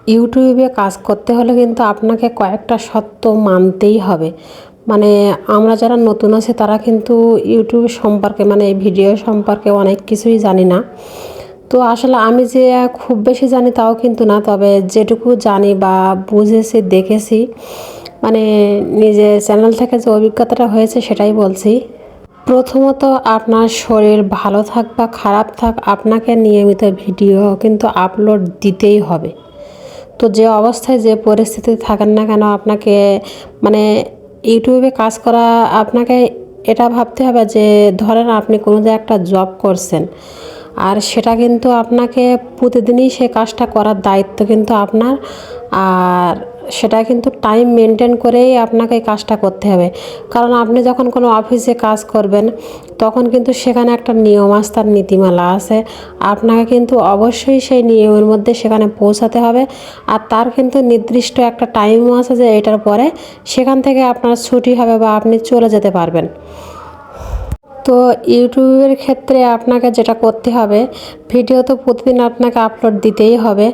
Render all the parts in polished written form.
ইউটিউবে কাজ করতে হলে কিন্তু আপনাকে কয়েকটা সত্য মানতেই হবে। মানে আমরা যারা নতুন আছি তারা কিন্তু ইউটিউব সম্পর্কে মানে এই ভিডিও সম্পর্কে অনেক কিছুই জানি না। তো আসলে আমি যে খুব বেশি জানি তাও কিন্তু না, তবে যেটুকু জানি বা বুঝেছি দেখেছি মানে নিজে চ্যানেল থেকে যে অভিজ্ঞতাটা হয়েছে সেটাই বলছি। প্রথমত আপনার শরীর ভালো থাক বা খারাপ থাক, আপনাকে নিয়মিত ভিডিও কিন্তু আপলোড দিতেই হবে। তো যে অবস্থায় যে পরিস্থিতিতে থাকেন না কেন আপনাকে মানে ইউটিউবে কাজ করা, আপনাকে এটা ভাবতে হবে যে ধরেন আপনি কোনো যে একটা জব করছেন, আর সেটা কিন্তু আপনাকে প্রতিদিনই সে কাজটা করার দায়িত্ব কিন্তু আপনার। আর সেটা কিন্তু টাইম মেনটেন করেই আপনাকে এই কাজটা করতে হবে। কারণ আপনি যখন কোনো অফিসে কাজ করবেন তখন কিন্তু সেখানে একটা নিয়ম আছে, তার নীতিমালা আছে। আপনাকে কিন্তু অবশ্যই সেই নিয়মের মধ্যে সেখানে পৌঁছাতে হবে। আর তার কিন্তু নির্দিষ্ট একটা টাইমও আছে যে এটার পরে সেখান থেকে আপনার ছুটি হবে বা আপনি চলে যেতে পারবেন। তো ইউটিউবের ক্ষেত্রে আপনাকে যেটা করতে হবে, ভিডিও তো প্রতিদিন আপনাকে আপলোড দিতেই হবে।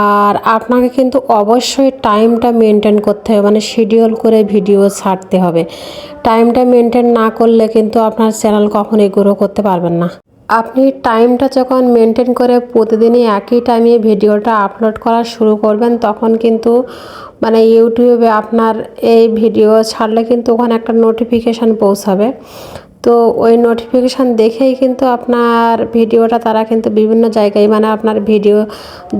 আর আপনাকে কিন্তু অবশ্যই টাইমটা মেনটেন করতে হবে, মানে শিডিউল করে ভিডিও ছাড়তে হবে। টাইমটা মেনটেন না করলে কিন্তু আপনার চ্যানেল কখনোই গ্রো করতে পারবেন না। আপনি টাইমটা যখন মেনটেন করে প্রতিদিনই একই টাইমে ভিডিওটা আপলোড করা শুরু করবেন তখন কিন্তু মানে ইউটিউবে আপনার এই ভিডিও ছাড়লে কিন্তু ওখানে একটা নোটিফিকেশান পৌঁছাবে। তো ওই নোটিফিকেশান দেখেই কিন্তু আপনার ভিডিওটা তারা কিন্তু বিভিন্ন জায়গায় মানে আপনার ভিডিও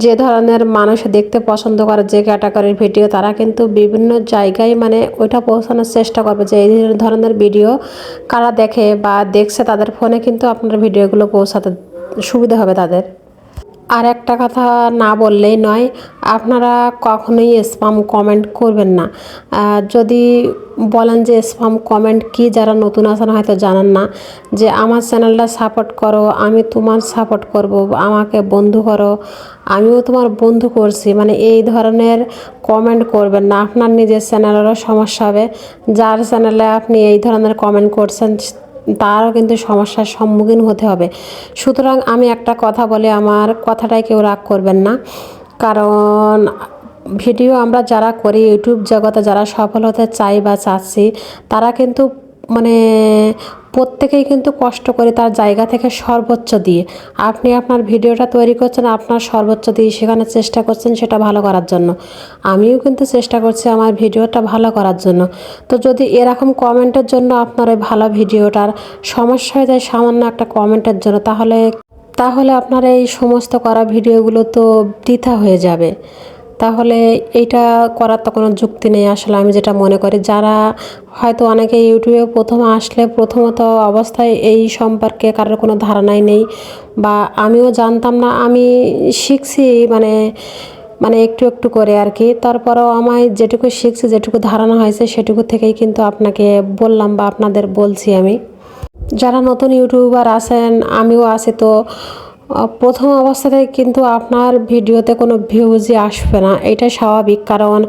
যে ধরনের মানুষ দেখতে পছন্দ করে, যে ক্যাটাগরির ভিডিও, তারা কিন্তু বিভিন্ন জায়গায় মানে ওইটা পৌঁছানোর চেষ্টা করবে যে এই ধরনের ভিডিও কারা দেখে বা দেখছে, তাদের ফোনে কিন্তু আপনার ভিডিওগুলো পৌঁছাতে সুবিধা হবে তাদের। আর একটা কথা না বললেই নয়, আপনারা কখনোই স্প্যাম কমেন্ট করবেন না। যদি বলেন যে স্প্যাম কমেন্ট কি, যারা নতুন আছেন হয়তো জানেন না, যে আমার চ্যানেলটা সাপোর্ট করো, আমি তোমার সাপোর্ট করব, আমাকে বন্ধু করো, আমিও তোমার বন্ধু করছি, মানে এই ধরনের কমেন্ট করবেন না। আপনার নিজের চ্যানেলেরও সমস্যা হবে। যার চ্যানেলে আপনি এই ধরনের কমেন্ট করছেন তারও কিন্তু সমস্যার সম্মুখীন হতে হবে। সুতরাং আমি একটা কথা বলে আমার কথাটাই কেউ রাগ করবেন না। কারণ ভিডিও আমরা যারা করি ইউটিউব জগতে, যারা সফল হতে চাই বা চাচ্ছি, তারা কিন্তু মানে প্রত্যেকেই কিন্তু কষ্ট করে তার জায়গা থেকে সর্বোচ্চ দিয়ে। আপনি আপনার ভিডিওটা তৈরি করছেন, আপনার সর্বোচ্চ দিয়ে সেখানে চেষ্টা করছেন সেটা ভালো করার জন্য। আমিও কিন্তু চেষ্টা করছি আমার ভিডিওটা ভালো করার জন্য। তো যদি এরকম কমেন্টের জন্য আপনার ওই ভালো ভিডিওটার সমস্যা হয়ে যায় সামান্য একটা কমেন্টের জন্য, তাহলে তাহলে আপনার এই সমস্ত করা ভিডিওগুলো তো বৃথা হয়ে যাবে। তাহলে এইটা করার তো কোনো যুক্তি নেই আসলে, আমি যেটা মনে করি। যারা হয়তো অনেকে ইউটিউবে প্রথম আসলে প্রথমত অবস্থায় এই সম্পর্কে কারোর কোনো ধারণাই নেই, বা আমিও জানতাম না, আমি শিখছি মানে মানে একটু একটু করে আর কি। তারপরেও আমায় যেটুকু শিখছি, যেটুকু ধারণা হয়েছে সেটুকু থেকেই কিন্তু আপনাকে বললাম বা আপনাদের বলছি আমি। যারা নতুন ইউটিউবার আছেন, আমিও আছি, তো প্রথম অবস্থাতে কিন্তু আপনার ভিডিওতে কোনো ভিউজই আসবে না, এটা স্বাভাবিক। কারণ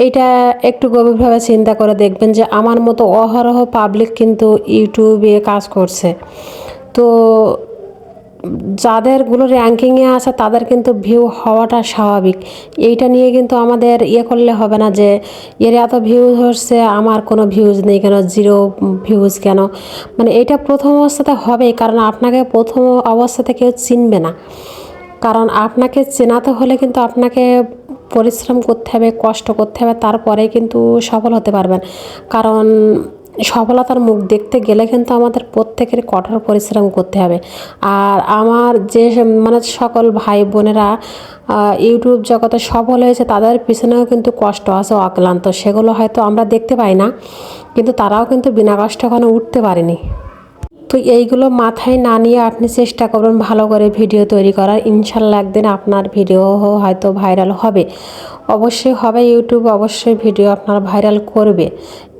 এইটা একটু গভীরভাবে চিন্তা করে দেখবেন যে আমার মতো অহরহ পাবলিক কিন্তু ইউটিউবে কাজ করছে। তো যাদেরগুলো র্যাঙ্কিংয়ে আছে তাদের কিন্তু ভিউ হওয়াটা স্বাভাবিক। এইটা নিয়ে কিন্তু আমাদের ইয়ে করলে হবে না যে এর এত ভিউজ হচ্ছে আমার কোনো ভিউজ নেই কেন, জিরো ভিউজ কেন। মানে এটা প্রথম অবস্থাতে হবেই, কারণ আপনাকে প্রথম অবস্থাতে কেউ চিনবে না। কারণ আপনাকে চেনাতে হলে কিন্তু আপনাকে পরিশ্রম করতে হবে, কষ্ট করতে হবে, তারপরে কিন্তু সফল হতে পারবেন। কারণ সফলতার মুখ দেখতে গেলে কিন্তু আমাদের প্রত্যেকের কঠোর পরিশ্রম করতে হবে। আর আমার যে মানে সকল ভাই বোনেরা ইউটিউব জগতে সফল হয়েছে তাদের পিছনেও কিন্তু কষ্ট আছে অক্লান্ত, সেগুলো হয়তো আমরা দেখতে পাই না, কিন্তু তারাও কিন্তু বিনা কষ্টে ওখানে উঠতে পারেনি। তো এইগুলো মাথায় না নিয়ে আপনি চেষ্টা করবেন ভালো করে ভিডিও তৈরি করার। ইনশাল্লাহ একদিন আপনার ভিডিও হয়তো ভাইরাল হবে, অবশ্যই হবে। ইউটিউব অবশ্যই ভিডিও আপনার ভাইরাল করবে।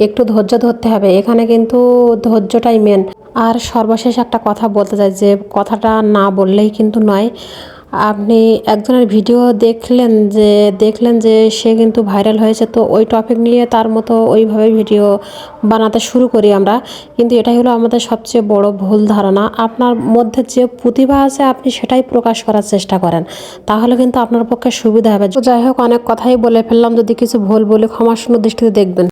একটু ধৈর্য ধরতে হবে, এখানে কিন্তু ধৈর্যটাই মেন। আর সর্বশেষ একটা কথা বলতে চাই, যে কথাটা না বললেই কিন্তু নয়। আপনি একজনের ভিডিও দেখলেন যে সে কিন্তু ভাইরাল হয়েছে, তো ওই টপিক নিয়ে তার মতো ওইভাবে ভিডিও বানাতে শুরু করি আমরা। কিন্তু এটাই হলো আমাদের সবচেয়ে বড় ভুল ধারণা। আপনার মধ্যে যে প্রতিভা আছে আপনি সেটাই প্রকাশ করার চেষ্টা করেন, তাহলে কিন্তু আপনার পক্ষে সুবিধা হবে। যাই হোক, অনেক কথাই বলে ফেললাম, যদি কিছু ভুল বলে ক্ষমাসুন্দর দৃষ্টিতে দেখবেন।